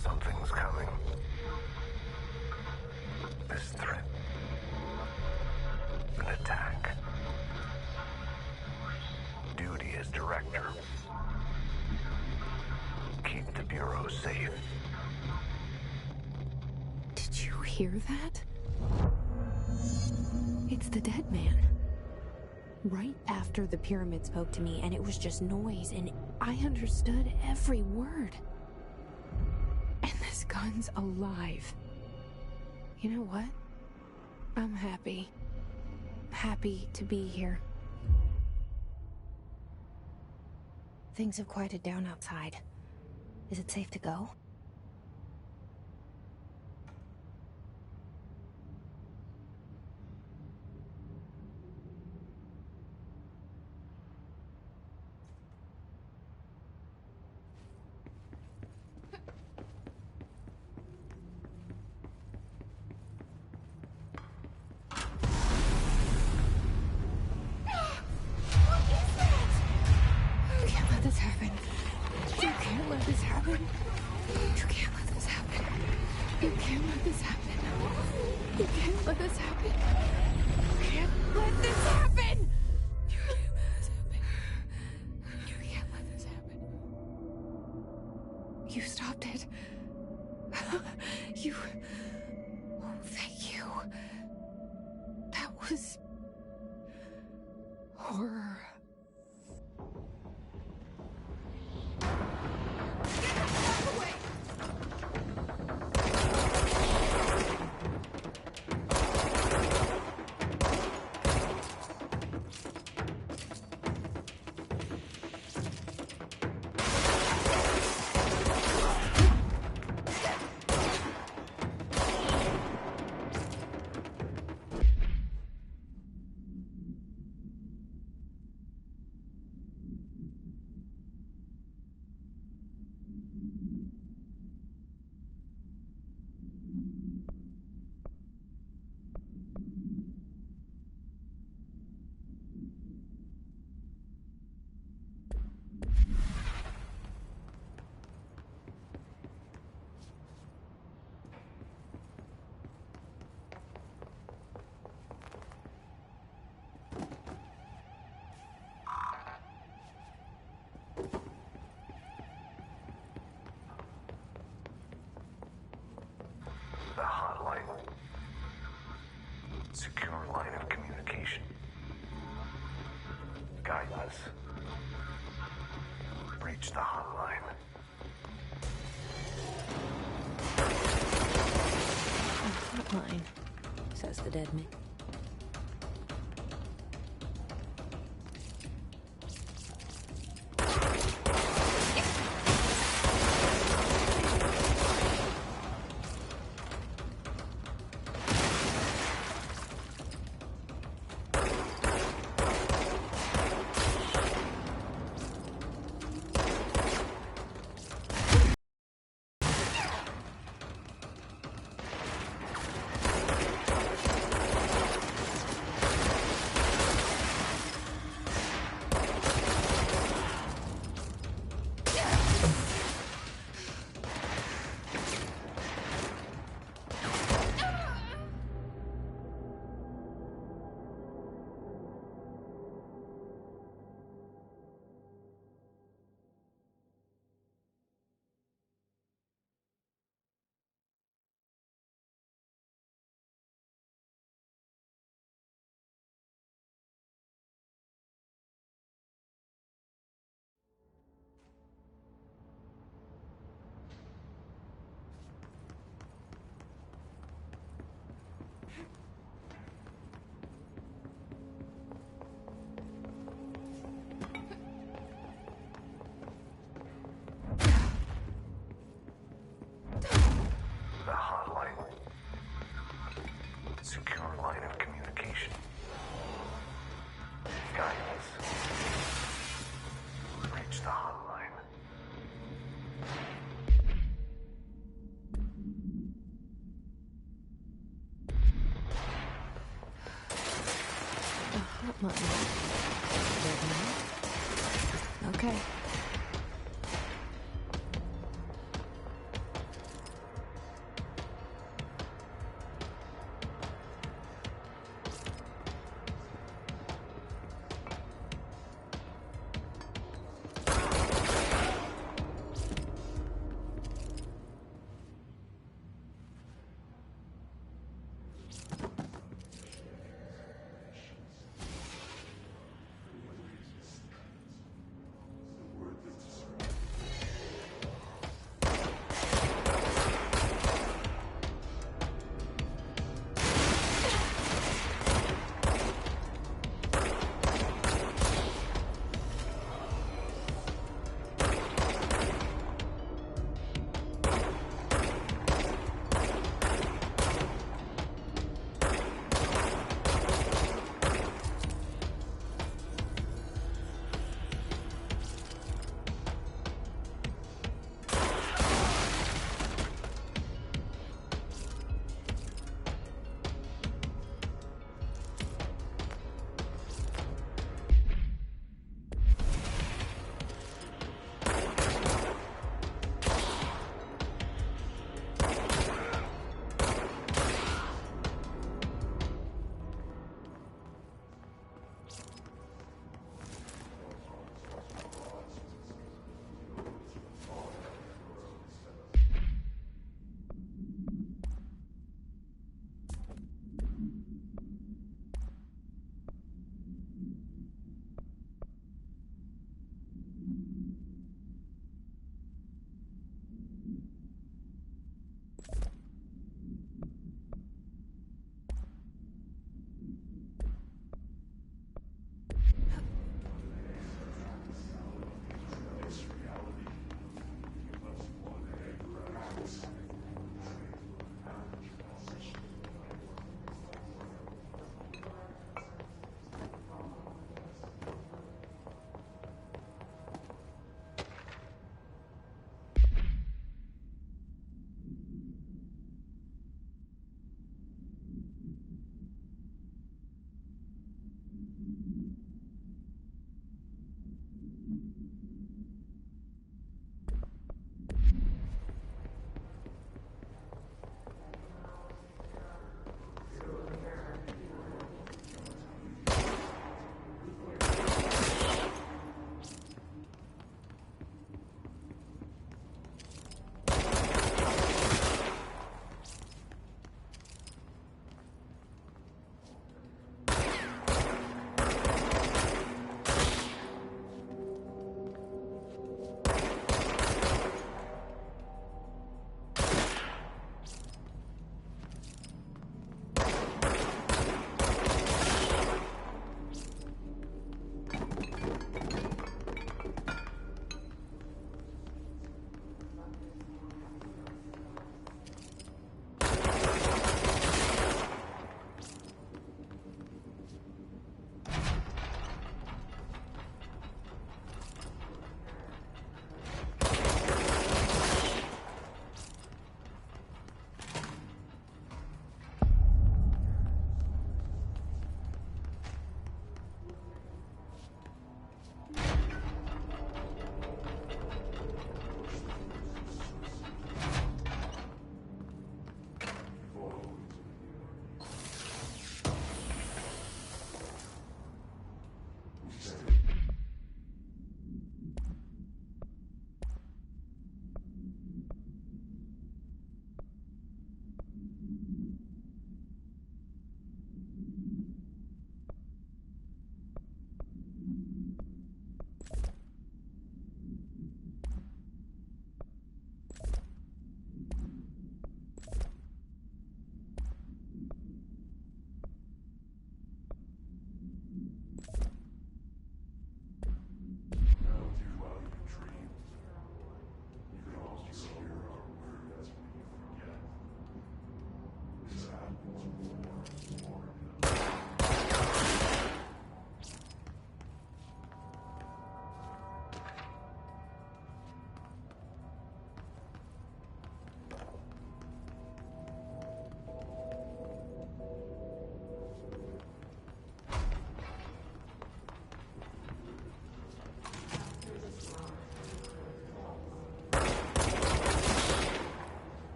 Something's coming. This threat. An attack. Duty as director. Keep the Bureau safe. Did you hear that? It's the dead man. Right after the pyramid spoke to me, and it was just noise, and I understood every word. And this gun's alive. You know what? I'm happy. Happy to be here. Things have quieted down outside. Is it safe to go? This happen. You can't let this happen. You can't let this happen. You can't let this happen. You can't let this happen. You can't let this happen. You can't let this happen. You can't let this happen. You stopped it. You... Oh, thank you. That was... horror. The hotline. Secure line of communication. Guidance. Reach the hotline. Hotline, says the dead man. Okay.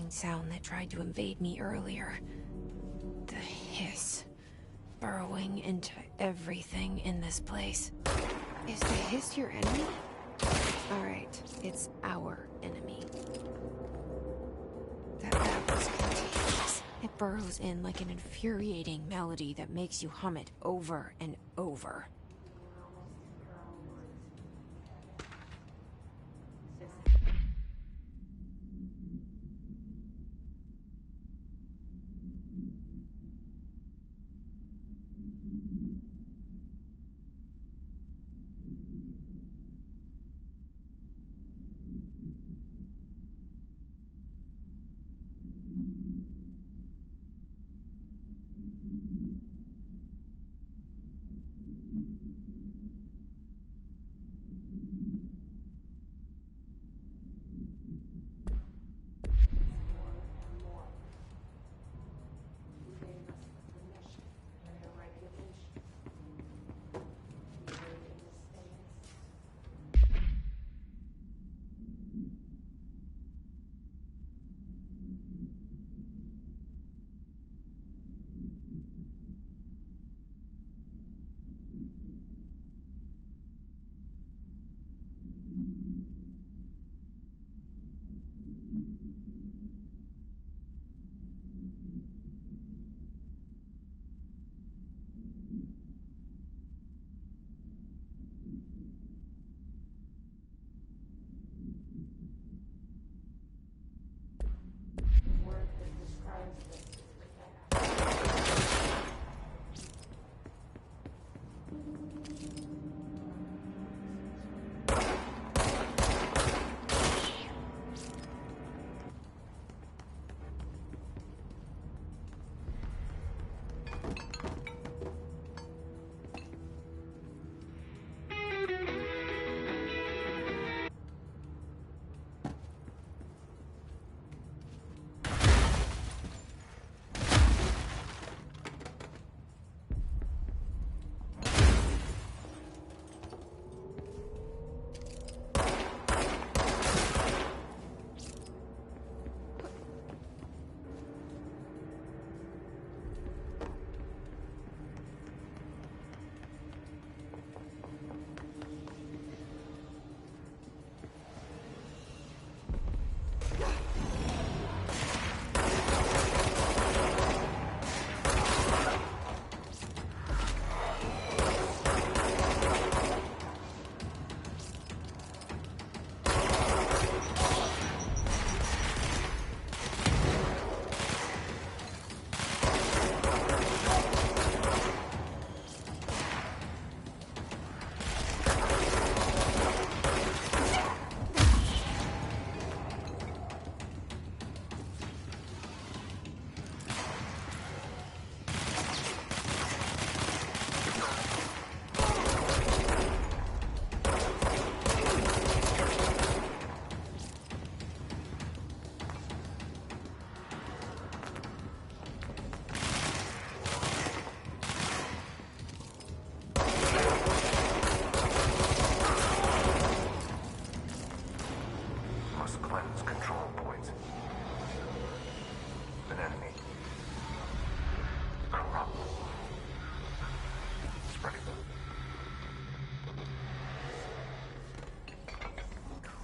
same sound that tried to invade me earlier. The hiss. Burrowing into everything in this place. Is the hiss your enemy? Alright, it's our enemy. That was contagious. It burrows in like an infuriating melody that makes you hum it over and over.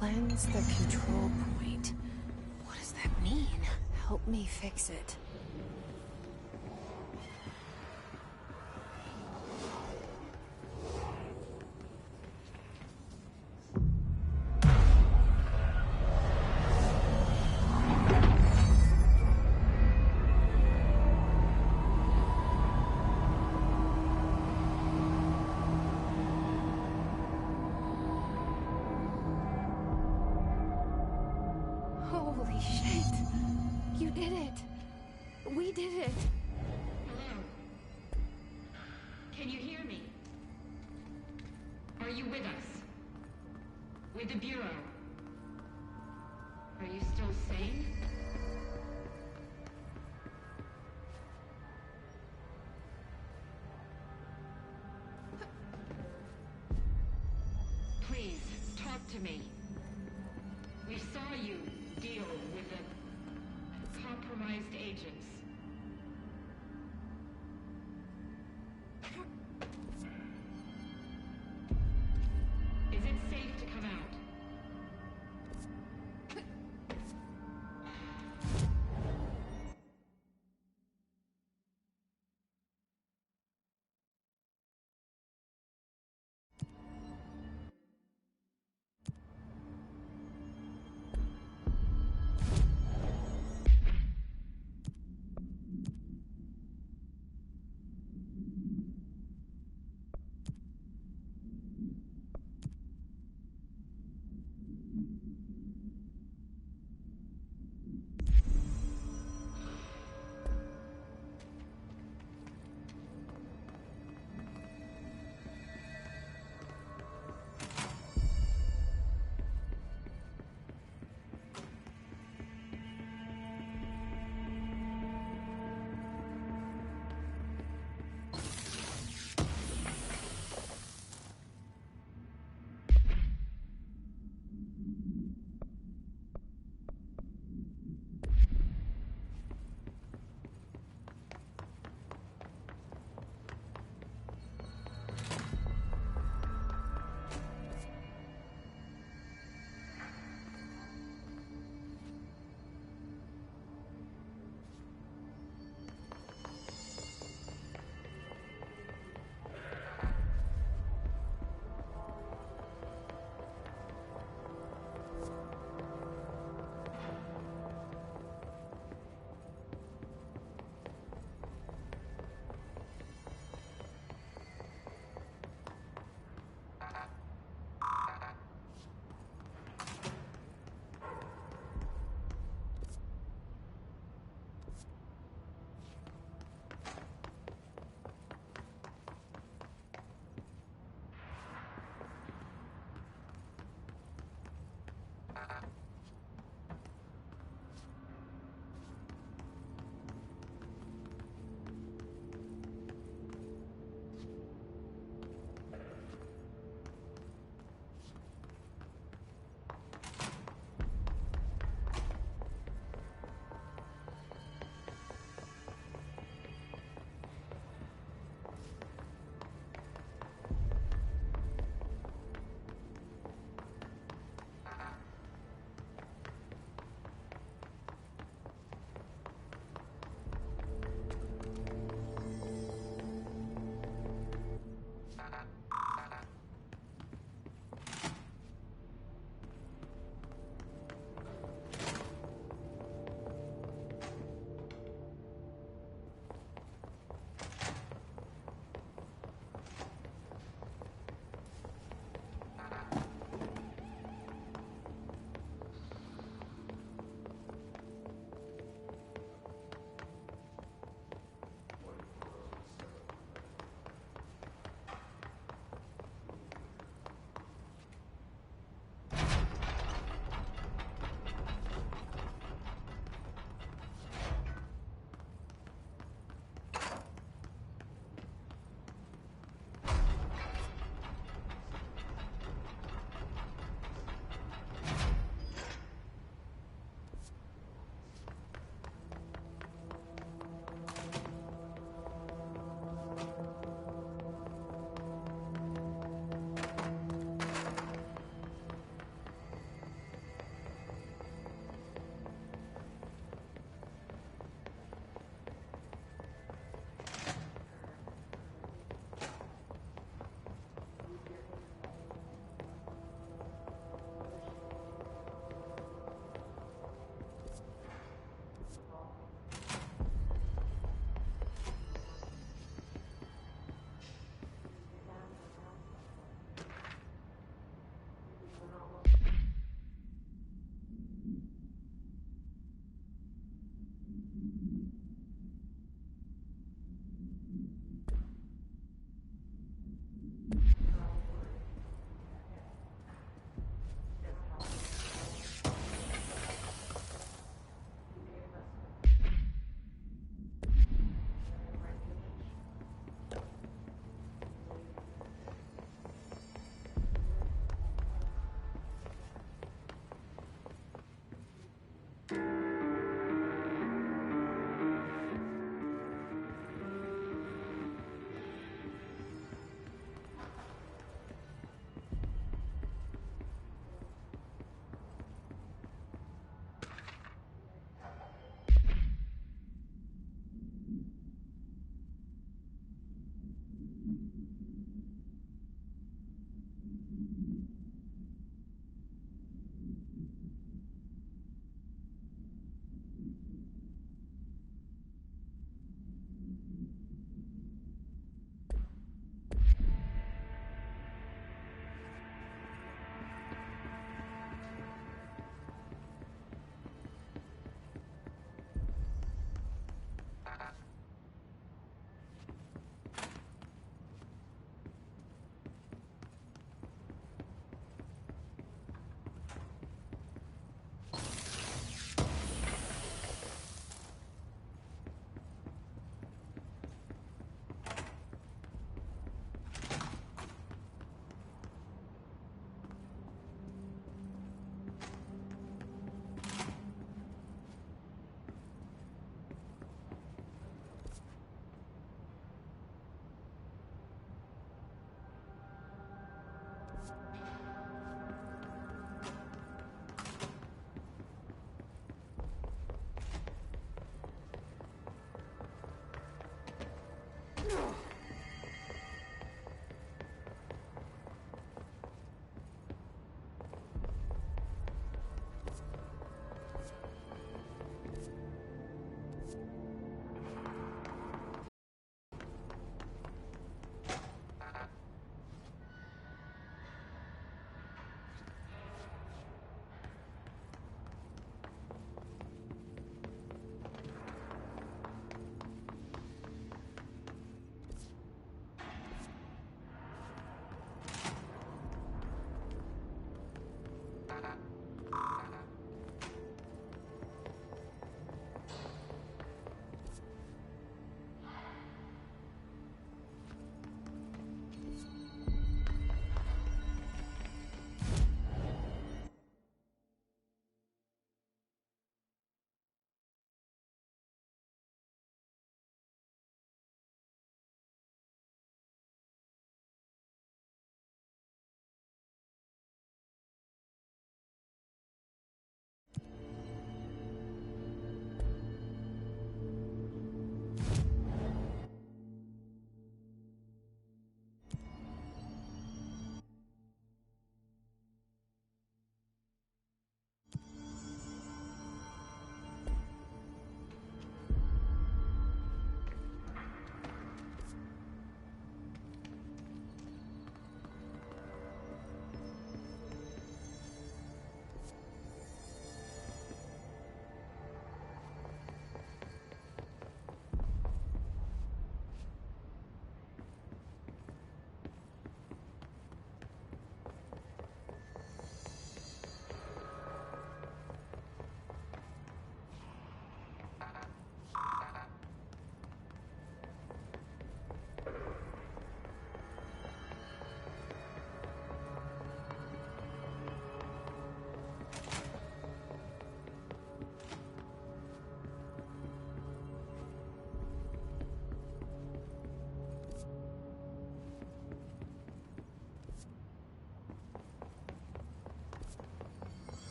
Cleanse the control point. What does that mean? Help me fix it. Holy shit! You did it! We did it! Hello? Can you hear me? Are you with us? With the Bureau? Are you still sane? Please, talk to me. We saw you deal with the compromised agents. Is it safe to come out?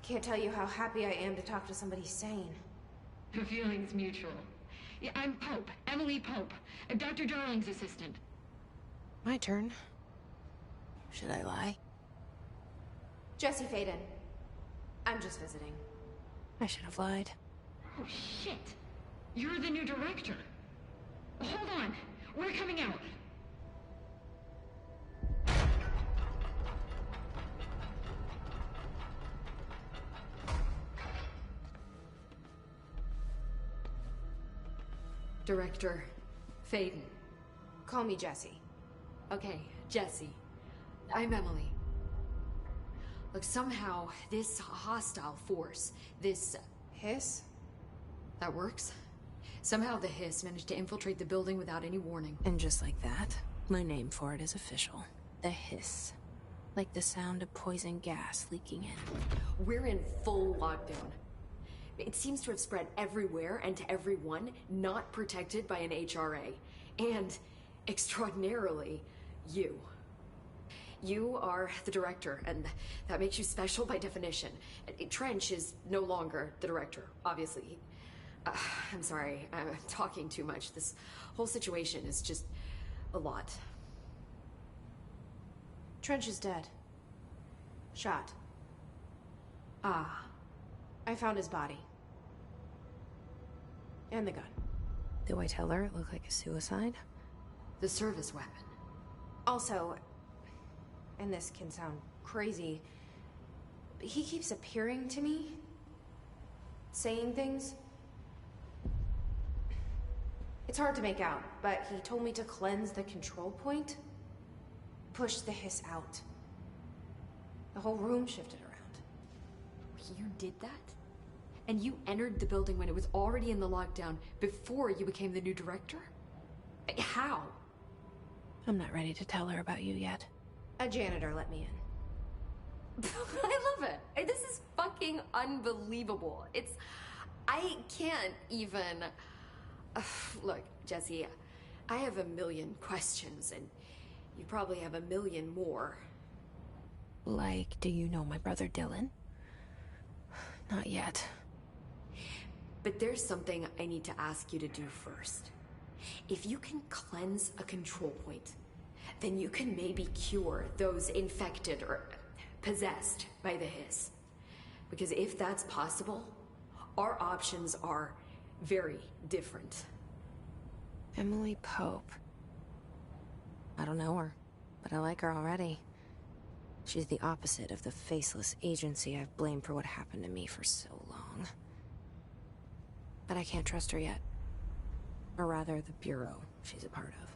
Can't tell you how happy I am to talk to somebody sane. The feeling's mutual. Yeah, I'm Pope, Emily Pope, Dr. Darling's assistant. My turn. Should I lie? Jesse Faden. I'm just visiting. I should have lied. Oh, shit. You're the new director. Hold on. We're coming out. Director Faden. Call me Jesse. Okay, Jesse. I'm Emily. Look, somehow this hostile force, this Hiss? that works. Somehow the hiss managed to infiltrate the building without any warning. And just like that, my name for it is official. The hiss. Like the sound of poison gas leaking in. We're in full lockdown. It seems to have spread everywhere and to everyone not protected by an HRA. And, extraordinarily, you. You are the director, and that makes you special by definition. Trench is no longer the director, obviously. I'm sorry, I'm talking too much. This whole situation is just a lot. Trench is dead. Shot. Ah. I found his body. And the gun. Do I tell her it looked like a suicide? The service weapon. Also, and this can sound crazy, but he keeps appearing to me, saying things. It's hard to make out, but he told me to cleanse the control point, push the hiss out. The whole room shifted around. You did that? And you entered the building when it was already in the lockdown before you became the new director? How? I'm not ready to tell her about you yet. A janitor let me in. I love it. This is fucking unbelievable. I can't even... Look, Jesse, I have a million questions, and you probably have a million more. Like, do you know my brother Dylan? Not yet. But there's something I need to ask you to do first. If you can cleanse a control point, then you can maybe cure those infected or possessed by the hiss. Because if that's possible, our options are very different. Emily Pope. I don't know her, but I like her already. She's the opposite of the faceless agency I've blamed for what happened to me for so long. But I can't trust her yet. Or rather, the Bureau she's a part of.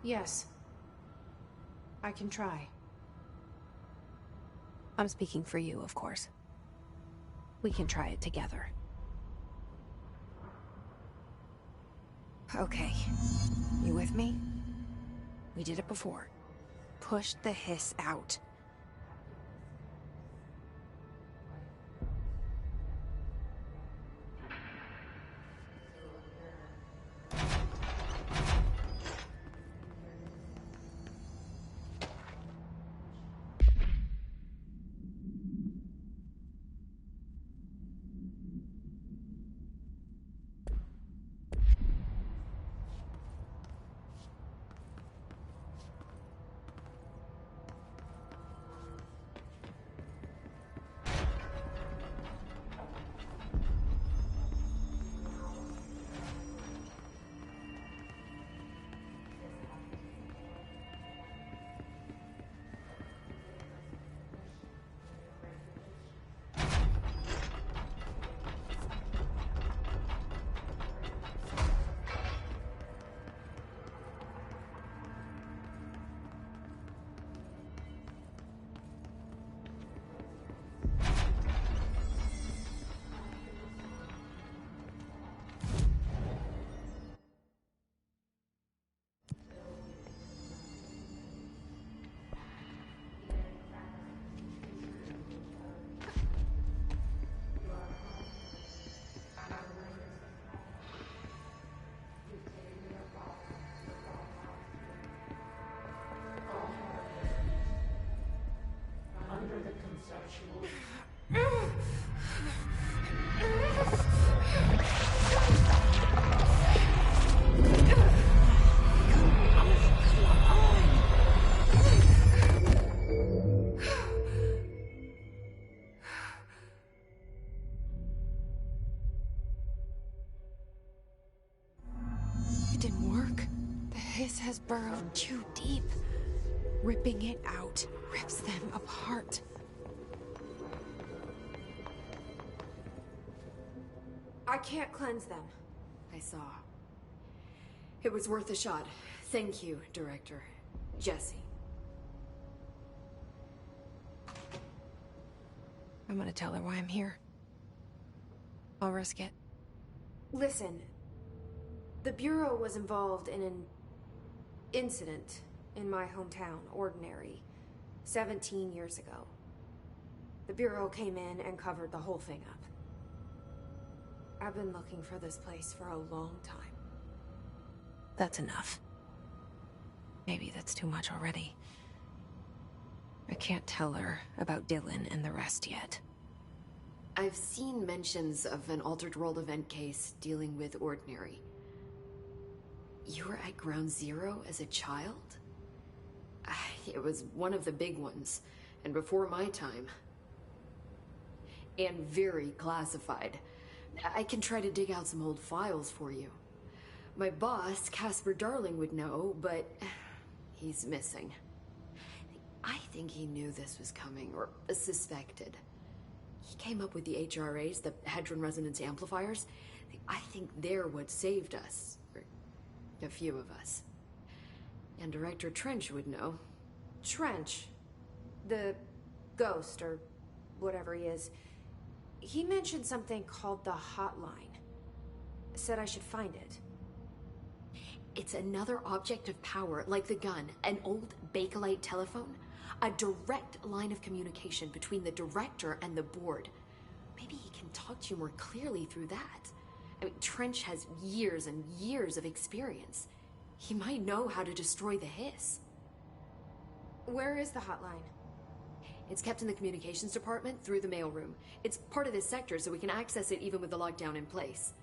Yes. I can try. I'm speaking for you, of course. We can try it together. Okay. You with me? We did it before. Push the hiss out. It didn't work. The hiss has burrowed too deep. Ripping it out rips them apart. I can't cleanse them. I saw. It was worth a shot. Thank you, Director. Jesse. I'm gonna tell her why I'm here. I'll risk it. Listen, the Bureau was involved in an incident in my hometown, Ordinary, 17 years ago. The Bureau came in and covered the whole thing up. I've been looking for this place for a long time. That's enough. Maybe that's too much already. I can't tell her about Dylan and the rest yet. I've seen mentions of an Altered World event case dealing with Ordinary. You were at Ground Zero as a child? It was one of the big ones, and before my time. And very classified. I can try to dig out some old files for you. My boss, Casper Darling, would know, but he's missing. I think he knew this was coming, or suspected. He came up with the HRAs, the Hadron Resonance Amplifiers. I think they're what saved us. Or a few of us. And Director Trench would know. Trench, the ghost, or whatever he is, he mentioned something called the Hotline. Said I should find it. It's another object of power, like the gun, an old Bakelite telephone. A direct line of communication between the director and the board. Maybe he can talk to you more clearly through that. I mean, Trench has years and years of experience. He might know how to destroy the hiss. Where is the hotline? It's kept in the communications department through the mailroom. It's part of this sector, so we can access it even with the lockdown in place.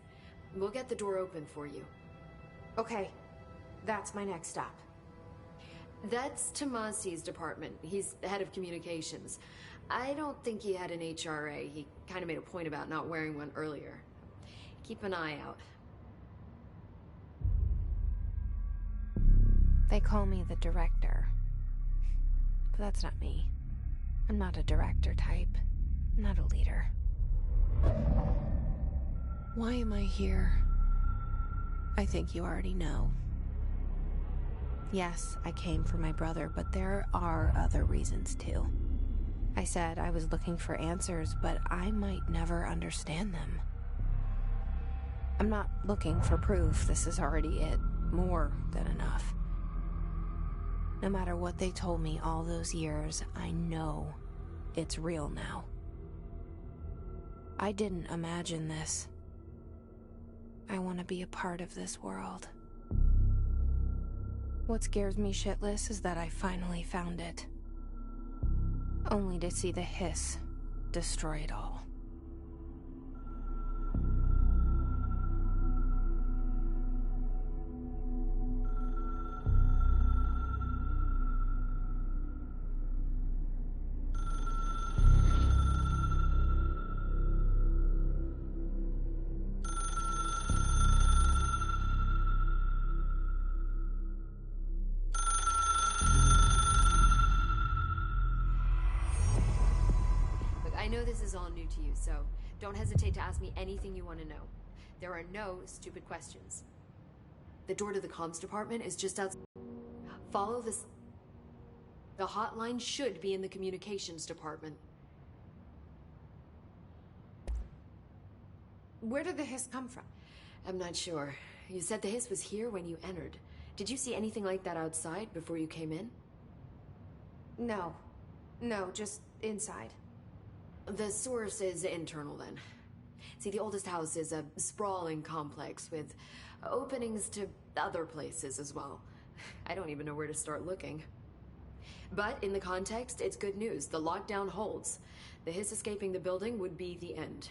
We'll get the door open for you. Okay, that's my next stop. That's Tomasi's department. He's the head of communications. I don't think he had an HRA. He kind of made a point about not wearing one earlier. Keep an eye out. They call me the director. But that's not me. I'm not a director type. I'm not a leader. Why am I here? I think you already know. Yes, I came for my brother, but there are other reasons too. I said I was looking for answers, but I might never understand them. I'm not looking for proof. This is already it. More than enough. No matter what they told me all those years, I know it's real now. I didn't imagine this. I want to be a part of this world. What scares me shitless is that I finally found it. Only to see the hiss destroy it all. I know this is all new to you, so don't hesitate to ask me anything you want to know. There are no stupid questions. The door to the comms department is just outside. Follow this. The hotline should be in the communications department. Where did the hiss come from? I'm not sure. You said the hiss was here when you entered. Did you see anything like that outside before you came in? No. No, just inside. The source is internal, then. See, the oldest house is a sprawling complex with openings to other places as well. I don't even know where to start looking. But in the context, it's good news. The lockdown holds. The hiss escaping the building would be the end.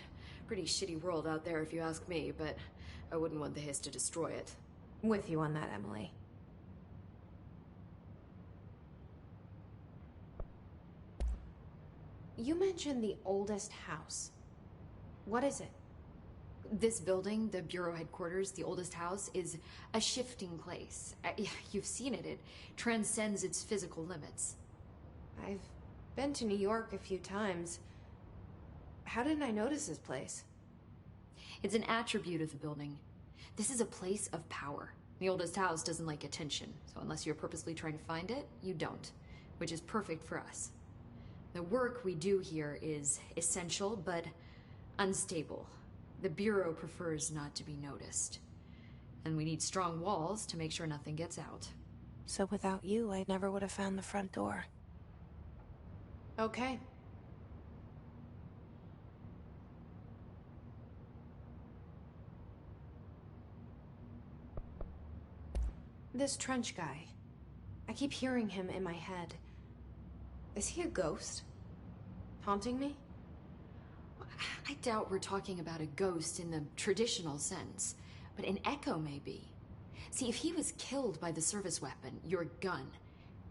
Pretty shitty world out there if you ask me, but I wouldn't want the hiss to destroy it. With you on that, Emily. You mentioned the oldest house. What is it? This building, the Bureau headquarters, the oldest house, is a shifting place. You've seen it. It transcends its physical limits. I've been to New York a few times. How didn't I notice this place? It's an attribute of the building. This is a place of power. The oldest house doesn't like attention, so unless you're purposely trying to find it, you don't, which is perfect for us. The work we do here is essential, but unstable. The Bureau prefers not to be noticed. And we need strong walls to make sure nothing gets out. So without you, I never would have found the front door. Okay. This Trench guy. I keep hearing him in my head. Is he a ghost? Haunting me? I doubt we're talking about a ghost in the traditional sense, but an echo maybe. See, if he was killed by the service weapon, your gun,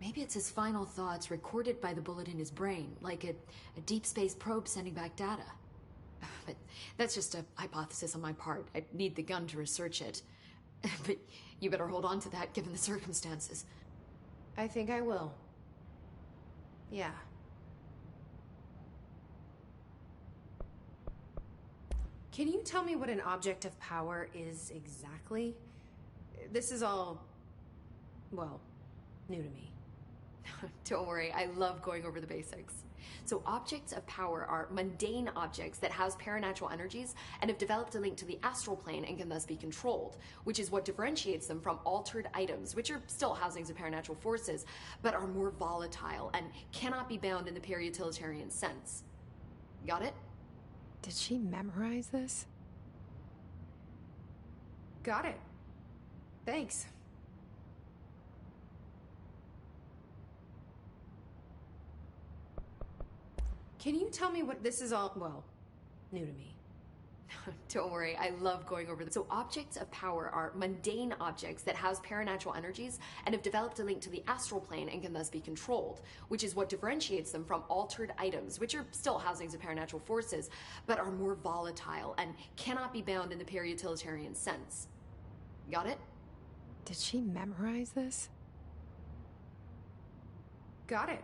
maybe it's his final thoughts recorded by the bullet in his brain, like a deep space probe sending back data. But that's just a hypothesis on my part. I'd need the gun to research it. But you better hold on to that given the circumstances. I think I will. Yeah. Can you tell me what an object of power is exactly? This is all, well, new to me. Don't worry, I love going over the basics. So objects of power are mundane objects that house paranatural energies and have developed a link to the astral plane and can thus be controlled, which is what differentiates them from altered items, which are still housings of paranatural forces, but are more volatile and cannot be bound in the pure utilitarian sense. Got it? Did she memorize this? Got it. Thanks. Can you tell me what this is all, well, new to me? Don't worry, I love going over them. So objects of power are mundane objects that house paranatural energies and have developed a link to the astral plane and can thus be controlled, which is what differentiates them from altered items, which are still housings of paranatural forces, but are more volatile and cannot be bound in the peri-utilitarian sense. Got it? Did she memorize this? Got it.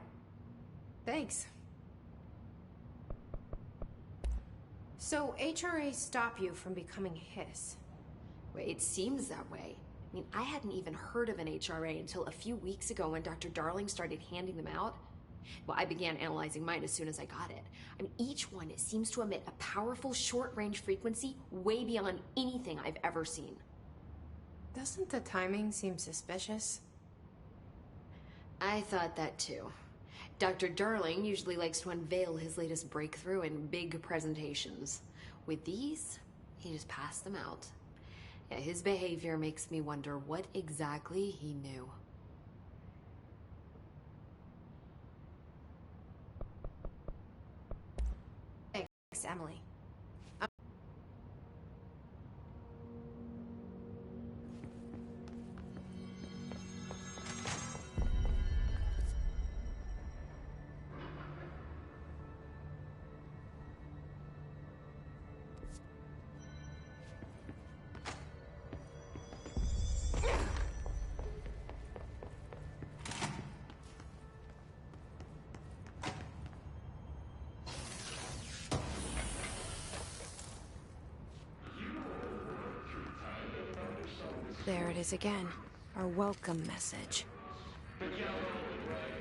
Thanks. So, HRAs stop you from becoming Hiss. Wait, it seems that way. I mean, I hadn't even heard of an HRA until a few weeks ago when Dr. Darling started handing them out. Well, I began analyzing mine as soon as I got it. I mean, each one seems to emit a powerful short-range frequency way beyond anything I've ever seen. Doesn't the timing seem suspicious? I thought that too. Dr. Darling usually likes to unveil his latest breakthrough in big presentations. With these, he just passed them out. Yeah, his behavior makes me wonder what exactly he knew. Thanks, Emily. There it is again. Our welcome message. The yellow, red,